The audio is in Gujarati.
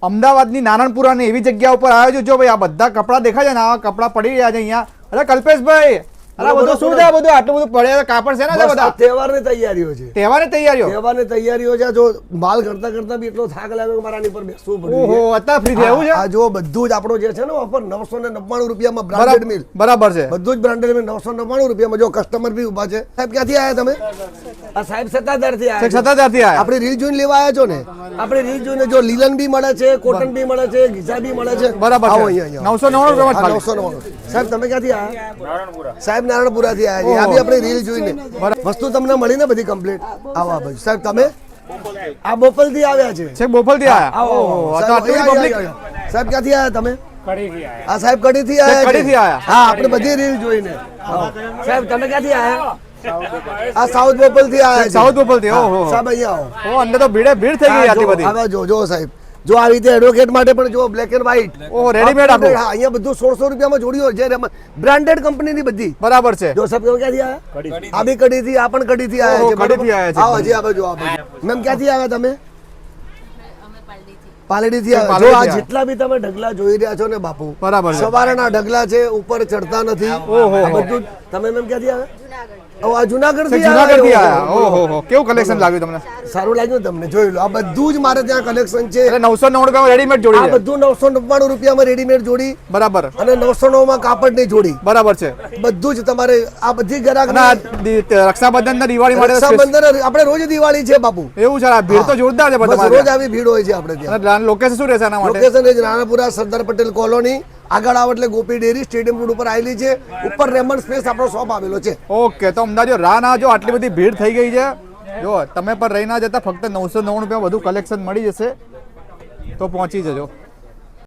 અમદાવાદની નારણપુરાની એવી જગ્યા ઉપર આવ્યો છું. જો ભાઈ આ બધા કપડા દેખાય છે ને, આ કપડા પડી રહ્યા છે અહીંયા. અરે કલ્પેશભાઈ, અરે બધું શું છે? બધું આટલું બધું પડે કાપડ છે ને? બધા તહેવારની તૈયારીઓ છે. તહેવારની તૈયારીઓ છે. જો માલ કરતા કરતા બી એટલો થાક લાગ્યો મારા આની પર બેસવું પડ્યું. ઓહો, અત્યારે ફ્રી થયું છે. આ જો બધું જ આપણો જે છે ને ઓફર 999 રૂપિયામાં બ્રાન્ડેડ મિલ. બરાબર છે. બધું જ બ્રાન્ડેડ મિલ 999 રૂપિયામાં. જો કસ્ટમર બી ઉભા છે. સાહેબ ક્યાંથી આવ્યા તમે? આ સાહેબ સત્તાધારથી આવ્યા. સત્તાધારથી આવ્યા. આપણે રીલ જોઈને લેવા આવ્યા છો ને? આપણે રીલ જોઈને જો લીલન બી મળે છે, કોટન બી મળે છે, ગીઝા બી મળે છે. બરાબર આવો છે. અહીંયા 999 રૂપિયામાં 999. સાહેબ તમે ક્યાંથી આવ્યા? નારણપુરા. સાહેબ નારણપુરાથી આવ્યા. આ બી આપણે રીલ જોઈને વસ્તુ તમને મળી ને બધી કમ્પ્લીટ. આવો આ બાજુ સાહેબ તમે આ બોપલ થી આવ્યા છે. બોપલ થી આવ્યા. સાહેબ ક્યાંથી આવ્યા તમે? આ સાહેબ કડી થી આવ્યા. હા, આપણે બધી રીલ જોઈને. સાહેબ તમે ક્યાંથી આવ્યા? આ સાઉથ બોપલ થી આવ્યા. સાઉથ બોપલ થી. ઓહો સાહેબ અહીંયા આવો. ઓ, અંદર તો ભીડ થઈ ગઈ આટલી બધી. હવે જો સાહેબ, જો આવી રીતે એડવોકેટ માટે પણ જો બ્લેક એન્ડ વ્હાઈટ. ઓહો, રેડીમેડ આપો. હા, અહીંયા બધું 1600 રૂપિયામાં જોડીઓ છે. બ્રાન્ડેડ કંપનીની બધી. બરાબર છે. જો સાહેબ તમે ક્યાંથી આવ્યા? આ બી કડીથી, આ પણ કડીથી આવ્યા છે. કડીથી આવ્યા છે. આવો જી આ બાજુ. મેમ ક્યાંથી આવ્યા તમે? પાલડીથી આવ્યા. જો આ જેટલા બી તમે ઢગલા જોઈ રહ્યા છો ને બાપુ, બરાબર છે. સવારના ઢગલા છે, ઉપર ચડતા નથી. ઓહો, બધું. તમે મેમ ક્યાંથી આવ્યા? આ જુનાગઢ થી આવ્યા. ઓહો, કેવું કલેક્શન લાગ્યું તમને? સારું લાગ્યું તમને? જોઈ લો, આ બધું જ મારે ત્યાં કલેક્શન છે. 999 રૂપિયામાં રેડીમેડ જોડી. આ બધું 999 રૂપિયામાં રેડીમેડ જોડી. બરાબર. અને 999 માં કાપડની જોડી. બરાબર છે. બધું જ તમારે આ બધી ગ્રાહક રક્ષાબંધન દિવાળી માટે. રક્ષાબંધન આપણે રોજ દિવાળી છે બાપુ. એવું છે. ભીડ તો જોરદાર છે. રોજ આવી ભીડ હોય છે આપણે ત્યાં. લોકેશન શું રહેશે આના માટે? લોકેશન છે નાનાપુરા સરદાર પટેલ કોલોની. આગળ આવો એટલે ગોપી ડેરી સ્ટેડિયમ રોડ ઉપર આવેલી છે. ઉપર રેમન્ડ સ્પેસ આપણો શોપ આવેલો છે. ઓકે, તો અમદાવાદ રાહ ના જો, આટલી બધી ભીડ થઈ ગઈ છે. જો તમે પણ રહી ના જતા, ફક્ત 999 રૂપિયા બધું કલેક્શન મળી જશે, તો પહોંચી જજો.